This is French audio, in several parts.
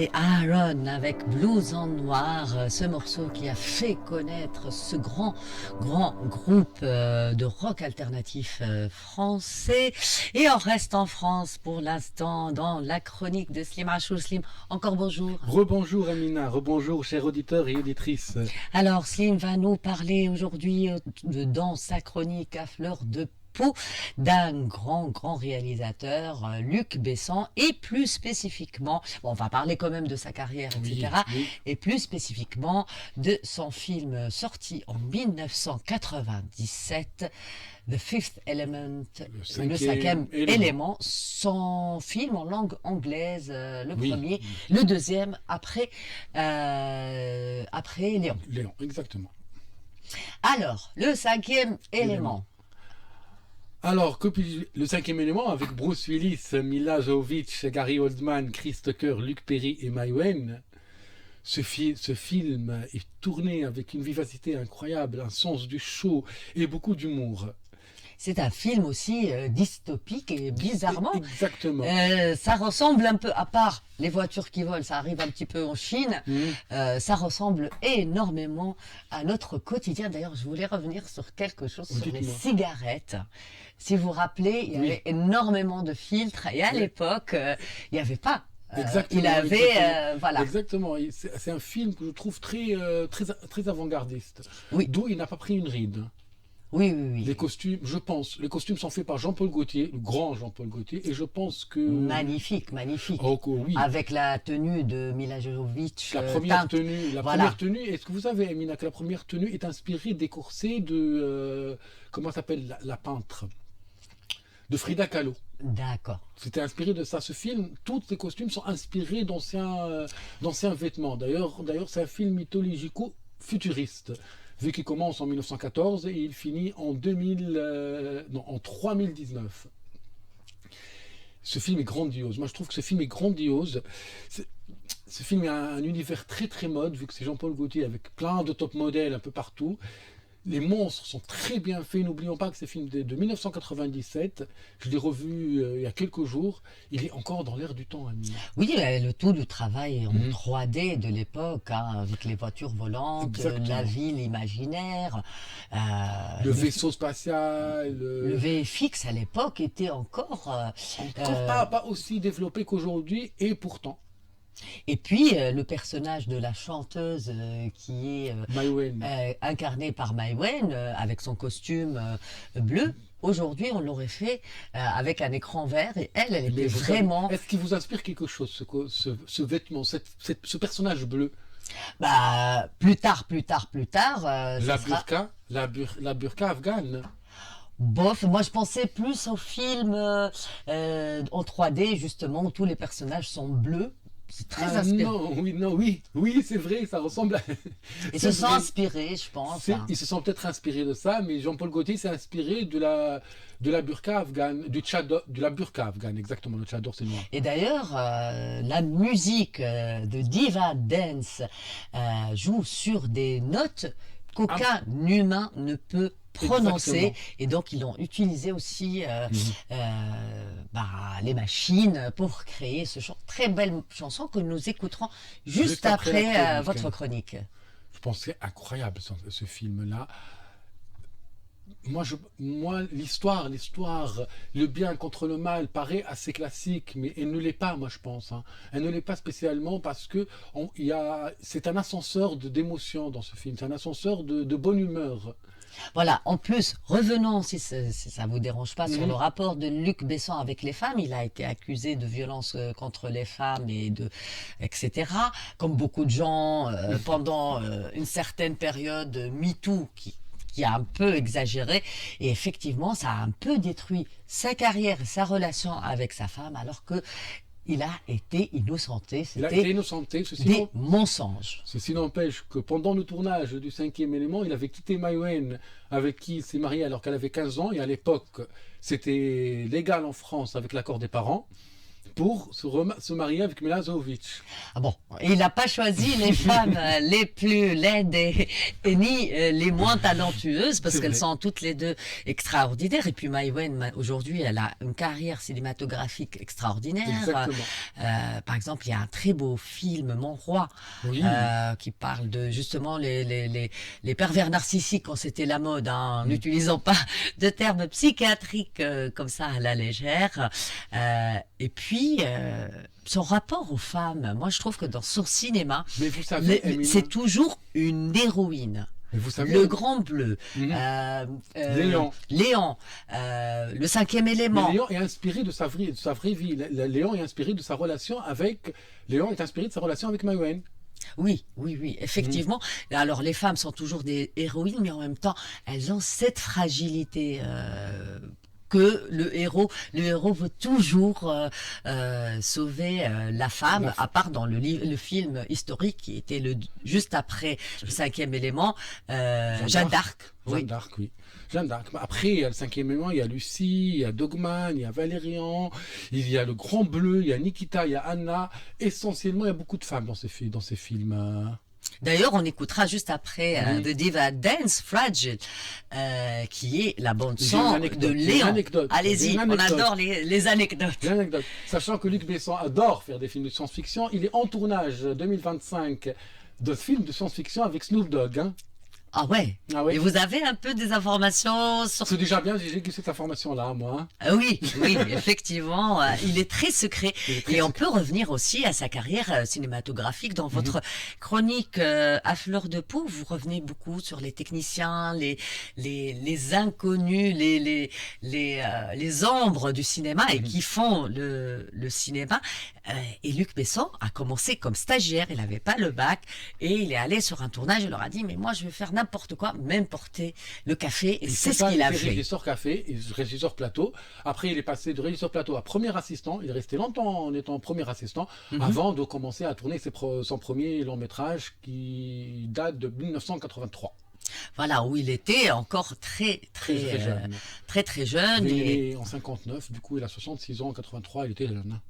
C'était Aaron avec Blues en noir, ce morceau qui a fait connaître ce grand groupe de rock alternatif français. Et on reste en France pour l'instant dans la chronique de Slim Rachou. Slim, encore bonjour. Rebonjour Amina, rebonjour chers auditeurs et auditrices. Alors Slim va nous parler aujourd'hui dans sa chronique à fleur de peau d'un grand réalisateur, Luc Besson, et plus spécifiquement, bon, on va parler quand même de sa carrière, etc., Oui. et plus spécifiquement de son film sorti en 1997, The Fifth Element, le cinquième élément, son film en langue anglaise, le premier, le deuxième après Léon. Léon, exactement. Alors, le cinquième élément. Alors, le cinquième élément avec Bruce Willis, Mila Jovovich, Gary Oldman, Chris Tucker, Luc Perry et Mai Wen. Ce film est tourné avec une vivacité incroyable, un sens du show et beaucoup d'humour. C'est un film aussi dystopique et bizarrement. Exactement. Ça ressemble un peu, à part les voitures qui volent, ça arrive un petit peu en Chine, ça ressemble énormément à notre quotidien. D'ailleurs, je voulais revenir sur quelque chose, sur les cigarettes. Si vous vous rappelez, il y avait énormément de filtres et à l'époque, il n'y avait pas. Exactement, il avait, voilà. Exactement. C'est un film que je trouve très avant-gardiste. Oui. D'où il n'a pas pris une ride. Oui. Les costumes, je pense, les costumes sont faits par Jean-Paul Gaultier, le grand Jean-Paul Gaultier, et je pense que... Magnifique. Oh, oui. Avec la tenue de Mila Jovovich. La première tenue, est-ce que vous savez, Emina, que la première tenue est inspirée des corsets de... comment s'appelle la peintre de Frida Kahlo. D'accord. C'était inspiré de ça. Ce film, tous les costumes sont inspirés d'anciens vêtements. D'ailleurs, c'est un film mythologico-futuriste, vu qu'il commence en 1914 et il finit en 3019. Ce film est grandiose. Moi, je trouve que ce film est grandiose. Ce film a un univers très mode, vu que c'est Jean-Paul Gaultier avec plein de top modèles un peu partout. Les monstres sont très bien faits. N'oublions pas que c'est un film de 1997. Je l'ai revu il y a quelques jours. Il est encore dans l'air du temps, Amina. Oui, le tout du travail en 3D de l'époque, avec les voitures volantes, la ville imaginaire. Le vaisseau spatial. Le VFX à l'époque était encore... pas aussi développé qu'aujourd'hui, et pourtant. Et puis le personnage de la chanteuse qui est incarné par Mai Wen avec son costume bleu. Aujourd'hui, on l'aurait fait avec un écran vert et elle était vraiment... Est-ce qu'il vous inspire quelque chose, ce vêtement, ce personnage bleu? Bah, plus tard. La burqa afghane. Bof, moi je pensais plus au film en 3D justement où tous les personnages sont bleus. C'est très inspiré. Oui, c'est vrai, ça ressemble à... Ils se sont inspirés, je pense. Ils se sont peut-être inspirés de ça, mais Jean-Paul Gaultier s'est inspiré de la burqa afghane, de la burqa afghane, exactement, le tchador c'est noir. Et d'ailleurs, la musique de Diva Dance joue sur des notes qu'aucun humain ne peut prononcer. Exactement. Et donc ils ont utilisé aussi les machines pour créer ce chant. Très belle chanson que nous écouterons juste après votre chronique. Je pense que c'est incroyable ce film-là. Moi, l'histoire, le bien contre le mal paraît assez classique, mais elle ne l'est pas, moi je pense. Elle ne l'est pas spécialement parce que c'est un ascenseur d'émotions dans ce film, c'est un ascenseur de bonne humeur. Voilà, en plus, revenons, si ça ne vous dérange pas, sur le rapport de Luc Besson avec les femmes. Il a été accusé de violence contre les femmes, etc. Comme beaucoup de gens, pendant une certaine période MeToo, qui a un peu exagéré. Et effectivement, ça a un peu détruit sa carrière et sa relation avec sa femme, alors que il a été innocenté. C'était des mensonges. Ceci n'empêche que pendant le tournage du cinquième élément, il avait quitté Mai Wen, avec qui il s'est marié alors qu'elle avait 15 ans. Et à l'époque, c'était légal en France avec l'accord des parents. pour se marier avec Mila Jovovich. Ah bon, il n'a pas choisi les femmes les plus laides ni les moins talentueuses, parce C'est qu'elles vrai. sont toutes les deux extraordinaires. Et puis Maïwenn, aujourd'hui, elle a une carrière cinématographique extraordinaire. Exactement. Par exemple, il y a un très beau film, Mon Roi, Oui. qui parle de justement les pervers narcissiques quand c'était la mode, hein, n'utilisant pas de termes psychiatriques comme ça à la légère. Et puis, son rapport aux femmes, moi je trouve que dans son cinéma, Mais vous savez, Emina, c'est toujours une héroïne. mais vous savez, Le Grand Bleu, Mhm. Léon, le Cinquième mais élément. Léon est inspiré de sa vraie vie. Léon est inspiré de sa relation avec. Léon est inspiré de sa relation avec Maïwenn. Oui, oui, oui, effectivement. Alors les femmes sont toujours des héroïnes, mais en même temps, elles ont cette fragilité. Que le héros veut toujours sauver la femme, à part dans le film historique qui était juste après le Cinquième élément, Jeanne d'Arc. Jeanne Oui. d'Arc, oui. Jeanne d'Arc. Après, il y a le Cinquième élément, il y a Lucie, il y a Dogman, il y a Valérian, il y a le Grand Bleu, il y a Nikita, il y a Anna. Essentiellement, il y a beaucoup de femmes dans ces films. D'ailleurs, on écoutera juste après Oui. The Diva Dance Fragile, qui est la bande J'ai une son anecdote, de j'ai une Léon. anecdote, j'ai Allez-y, une on anecdote. adore les anecdotes. J'ai une anecdote. Sachant que Luc Besson adore faire des films de science-fiction, il est en tournage 2025 de films de science-fiction avec Snoop Dogg. Hein. Ah ouais. Ah ouais. Et vous avez un peu des informations sur... C'est déjà bien, j'ai glissé cette information-là, moi. Hein. Ah oui, oui, effectivement, il est très secret. Il est très Et on secret. peut revenir aussi à sa carrière cinématographique. Dans votre chronique à fleur de peau, vous revenez beaucoup sur les techniciens, les inconnus, les ombres du cinéma et qui font le cinéma. Et Luc Besson a commencé comme stagiaire, il n'avait pas le bac et il est allé sur un tournage, il leur a dit mais moi je vais faire n'importe quoi, même porter le café et c'est ce qu'il a fait. Régisseur café, et régisseur plateau. Après, il est passé de régisseur plateau à premier assistant. Il est resté longtemps en étant premier assistant avant de commencer à tourner son premier long métrage qui date de 1983. Voilà, où il était encore très jeune. très jeune. Il Et... est né en 59, du coup il a 66 ans, en 83, il était jeune. Hein.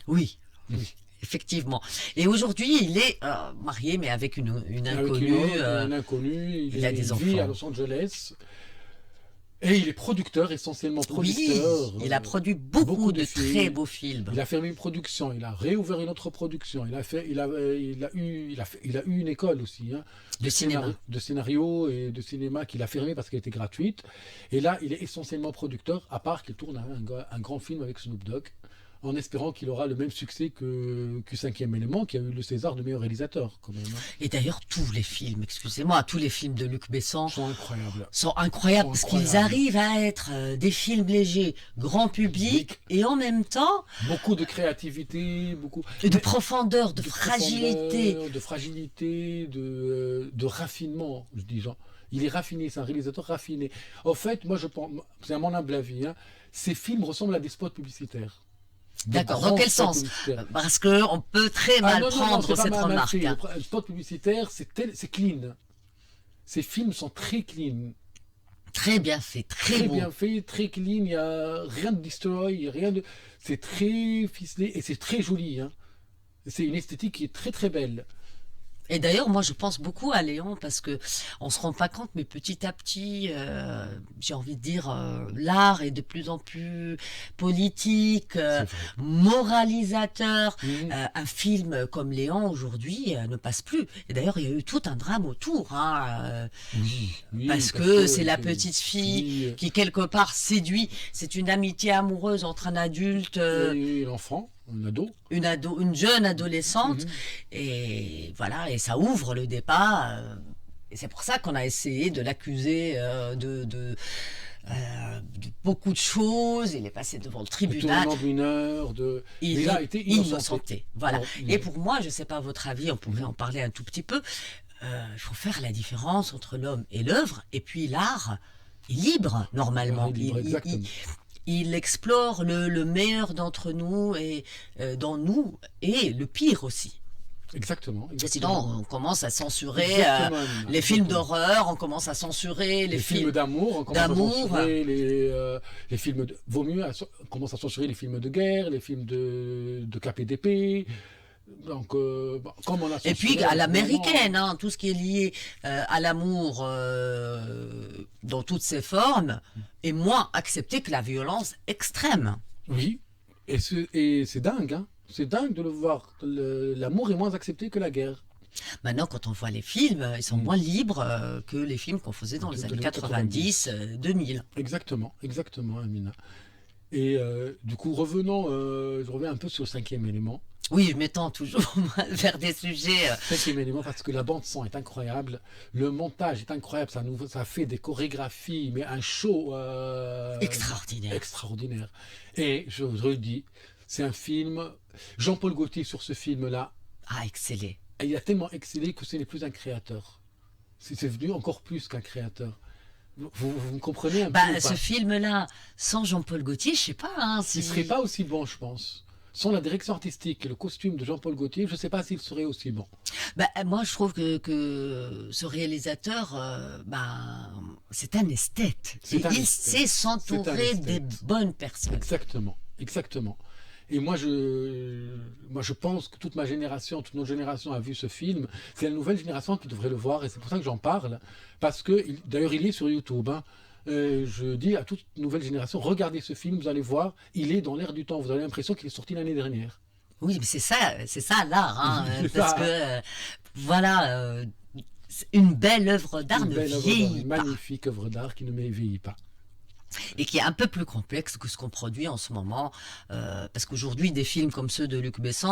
Oui, Oui. effectivement. Et aujourd'hui, il est marié, mais avec une Avec inconnue. une inconnue, il a des vit enfants. à Los Angeles. Et il est producteur, essentiellement producteur. Oui, il a produit beaucoup de films. très beaux films. Il a fermé une production, il a réouvert une autre production. Il a eu une école aussi, hein, De cinéma. de scénario et de cinéma qu'il a fermé parce qu'elle était gratuite. Et là, il est essentiellement producteur, à part qu'il tourne un grand film avec Snoop Dogg, en espérant qu'il aura le même succès que Cinquième élément, qui a eu le César de meilleur réalisateur, quand même. Hein. Et d'ailleurs, tous les films, excusez-moi, tous les films de Luc Besson Ils sont incroyables. sont incroyables parce qu'ils arrivent à être des films légers, grand public, et en même temps Beaucoup de créativité, beaucoup de profondeur, de fragilité, fragilité. de raffinement, je dis genre. Il est raffiné, c'est un réalisateur raffiné. En fait, moi je pense, c'est à mon humble avis, hein, ces films ressemblent à des spots publicitaires. D'accord, Des dans quel grands spots sens? publicitaires. Parce qu'on peut très mal non, prendre c'est pas cette mal remarque. fait. Hein. Le spot publicitaire, c'est clean. Ces films sont très clean. Très bien fait, très beau. bien fait, très clean, il n'y a rien de destroy, il y a rien de... C'est très ficelé et c'est très joli. Hein. C'est une esthétique qui est très très belle. Et d'ailleurs, moi, je pense beaucoup à Léon parce que on se rend pas compte, mais petit à petit, j'ai envie de dire, l'art est de plus en plus politique, moralisateur. Un film comme Léon aujourd'hui ne passe plus. Et d'ailleurs, il y a eu tout un drame autour, hein, Oui, parce que c'est la petite fille qui quelque part séduit. C'est une amitié amoureuse entre un adulte. Et l'enfant, un ado. Une jeune adolescente, et voilà, et ça ouvre le débat. Et c'est pour ça qu'on a essayé de l'accuser de beaucoup de choses. Il est passé devant le tribunal. De mineur, Il a est été innocenté. Voilà. Alors, Et pour moi, je ne sais pas votre avis, on pourrait en parler un tout petit peu. Il faut faire la différence entre l'homme et l'œuvre, et puis l'art est libre normalement. Exactement. Il explore le meilleur d'entre nous et dans nous et le pire aussi. Exactement. Sinon, on commence à censurer Exactement, Amina, les films exactement. d'horreur, on commence à censurer Les films d'amour, on commence à d'amour. censurer les films vaut mieux, on commence à censurer les films de guerre, les films de KPDP. Donc, comme on a Et puis censuré à un l'américaine, moment- hein, tout ce qui est lié à l'amour dans toutes ses formes est moins accepté que la violence extrême. Oui, et c'est dingue, hein. C'est dingue de le voir. L'amour est moins accepté que la guerre. Maintenant, quand on voit les films, ils sont moins libres que les films qu'on faisait dans les De années les 90, 2000. Exactement, exactement, Amina. Et du coup, je reviens un peu sur le cinquième élément. Oui, je m'étends toujours vers des sujets. Cinquième élément, parce que la bande-son est incroyable, le montage est incroyable, ça fait des chorégraphies, mais un show Extraordinaire. extraordinaire. Et je redis, c'est un film. Jean-Paul Gaultier, sur ce film-là, Ah, excellé. il a tellement excellé que ce n'est plus un créateur. C'est devenu encore plus qu'un créateur. Vous me comprenez un peu ou Ce pas? film-là, sans Jean-Paul Gaultier, je sais pas. Hein, Il ne serait pas aussi bon, je pense. Sans la direction artistique et le costume de Jean-Paul Gaultier, je ne sais pas s'il serait aussi bon. Moi, je trouve que ce réalisateur, c'est un esthète. C'est un Il esthète. sait C'est un s'entourer esthète. des bonnes personnes. Exactement, exactement. Et moi, je pense que toute notre génération a vu ce film. C'est la nouvelle génération qui devrait le voir, et c'est pour ça que j'en parle. Parce que, d'ailleurs, il est sur YouTube, hein. Je dis à toute nouvelle génération, regardez ce film, vous allez voir, il est dans l'air du temps. Vous avez l'impression qu'il est sorti l'année dernière. Oui, mais c'est ça l'art, hein, C'est parce ça, que hein. voilà, c'est une belle œuvre d'art Une ne belle œuvre d'art, vieillit une pas magnifique œuvre d'art qui ne vieillit pas. et qui est un peu plus complexe que ce qu'on produit en ce moment, parce qu'aujourd'hui des films comme ceux de Luc Besson,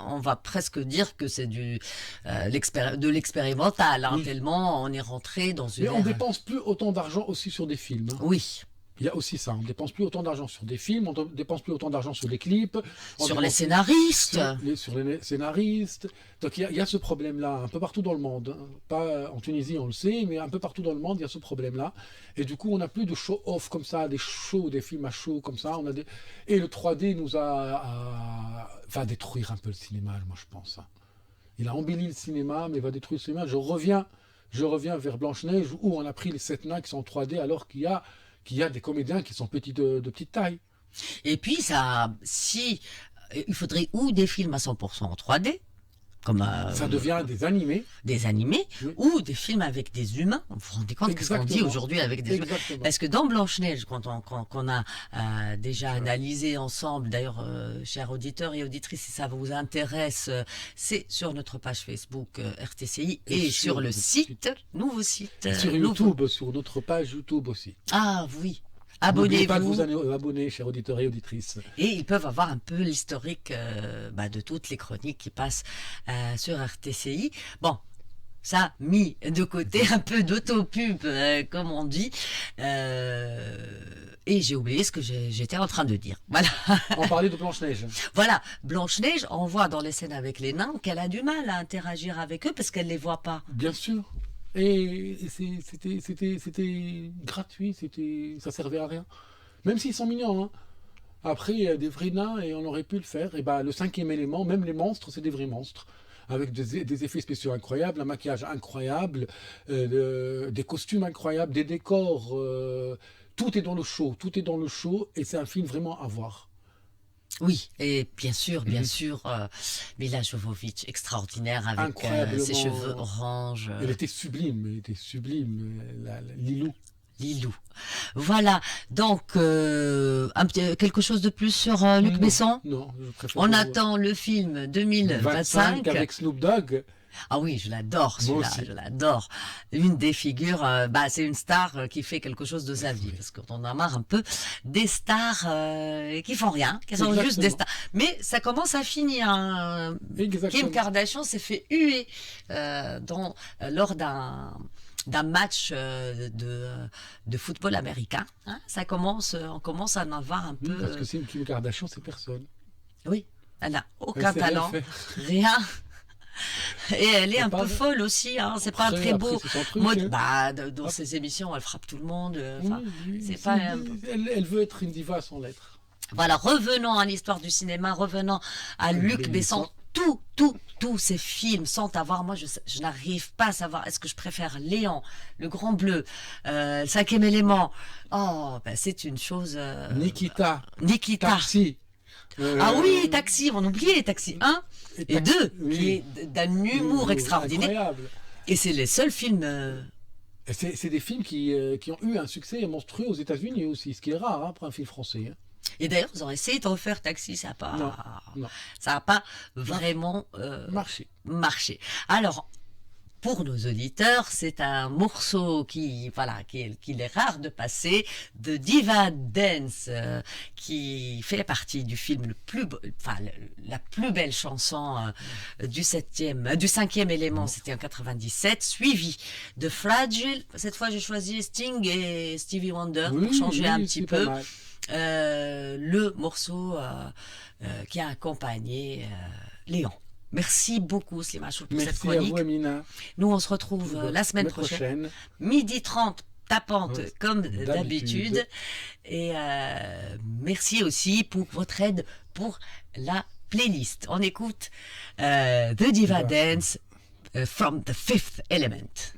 on va presque dire que c'est de l'expérimental, hein, Oui. tellement on est rentré dans une Mais on ère. dépense plus autant d'argent aussi sur des films, hein. Oui. Il y a aussi ça, on dépense plus autant d'argent sur des films, on dépense plus autant d'argent sur des clips, on Sur les dépense scénaristes. sur les scénaristes. Donc il y a ce problème-là un peu partout dans le monde, hein. Pas en Tunisie, on le sait, mais un peu partout dans le monde, il y a ce problème-là. Et du coup, on n'a plus de show-off comme ça, des films à show comme ça. Et le 3D va détruire un peu le cinéma, moi je pense, hein. Il a embelli le cinéma, mais va détruire le cinéma. Je reviens vers Blanche-Neige, où on a pris les 7 nains qui sont en 3D, alors qu'il y a des comédiens qui sont petits de petite taille. Et puis il faudrait ou des films à 100% en 3D, comme Ça devient des animés. des animés, Oui. ou des films avec des humains. Vous vous rendez compte de ce qu'on dit Exactement. aujourd'hui avec des humains? Exactement. Parce que dans Blanche-Neige, qu'on a déjà analysé ensemble, d'ailleurs, chers auditeurs et auditrices, si ça vous intéresse, c'est sur notre page Facebook RTCI et sur le nouveau site. Et sur nouveau- YouTube, sur notre page YouTube aussi. Ah oui, N'oubliez pas de abonnez-vous. vous abonner, chers auditeurs et auditrices. Et ils peuvent avoir un peu l'historique de toutes les chroniques qui passent sur RTCI. Bon, ça, mis de côté, un peu d'autopub, comme on dit. Et j'ai oublié ce que j'étais en train de dire. Voilà. On parlait de Blanche-Neige. Voilà. Blanche-Neige, on voit dans les scènes avec les nains qu'elle a du mal à interagir avec eux parce qu'elle ne les voit pas. Bien sûr. Et c'était gratuit, ça servait à rien. Même s'ils sont mignons, hein. Après, il y a des vrais nains et on aurait pu le faire. Et le cinquième élément, même les monstres, c'est des vrais monstres. Avec des effets spéciaux incroyables, un maquillage incroyable, des costumes incroyables, des décors. Tout est dans le show, tout est dans le show. Et c'est un film vraiment à voir. Oui, et bien sûr, Mila Jovovich, extraordinaire avec Incroyablement. ses cheveux orange. Elle était sublime, Lilou. Lilou. Voilà, donc quelque chose de plus sur Luc Besson? Non, je préfère. On attend le film 2025. avec Snoop Dogg. Ah oui, je l'adore Moi celui-là, aussi. je l'adore. Une des figures, c'est une star qui fait quelque chose de sa vie, parce qu'on en a marre un peu des stars qui font rien, qui sont Exactement. juste des stars. Mais ça commence à finir, hein. Exactement. Kim Kardashian s'est fait huer lors d'un match de football américain. Hein. On commence à en avoir un peu. Parce que c'est une Kim Kardashian, c'est personne. Oui, elle n'a Elle aucun sait rien talent, faire. rien. Et elle est C'est un pas- peu folle aussi, hein. C'est pas Après, très beau. c'est son truc, Mode, hein. dans ses émissions, elle frappe tout le monde. Enfin, Oui, c'est pas. elle veut être une diva sans l'être. Voilà, revenons à l'histoire du cinéma, revenons à Luc Besson. tous ces films sans avoir, moi je n'arrive pas à savoir, est-ce que je préfère Léon, Le Grand Bleu, Le Cinquième Élément. Oh, ben c'est une chose. Nikita. Taxi. Ah oui, Taxi, on oubliait les Taxis 1 et 2, oui. qui est d'un humour extraordinaire. Incroyable. Et c'est les seuls films. Et c'est des films qui ont eu un succès monstrueux aux États-Unis aussi, ce qui est rare pour un film français. Hein. Et d'ailleurs, ils ont essayé de refaire Taxi, ça n'a pas, Non. ça a pas vraiment marché. Alors, pour nos auditeurs, c'est un morceau qu'il est rare de passer, de Diva Dance, qui fait partie du film la plus belle chanson du cinquième élément, c'était en 97, suivi de Fragile. Cette fois, j'ai choisi Sting et Stevie Wonder pour changer un petit peu. Le morceau qui a accompagné Léon. Merci beaucoup, Slimane Choul, pour cette chronique. Merci à vous, Amina. Nous, on se retrouve la semaine prochaine. 12h30, tapante comme d'habitude. Et merci aussi pour votre aide pour la playlist. On écoute The Diva Dance from the Fifth Element.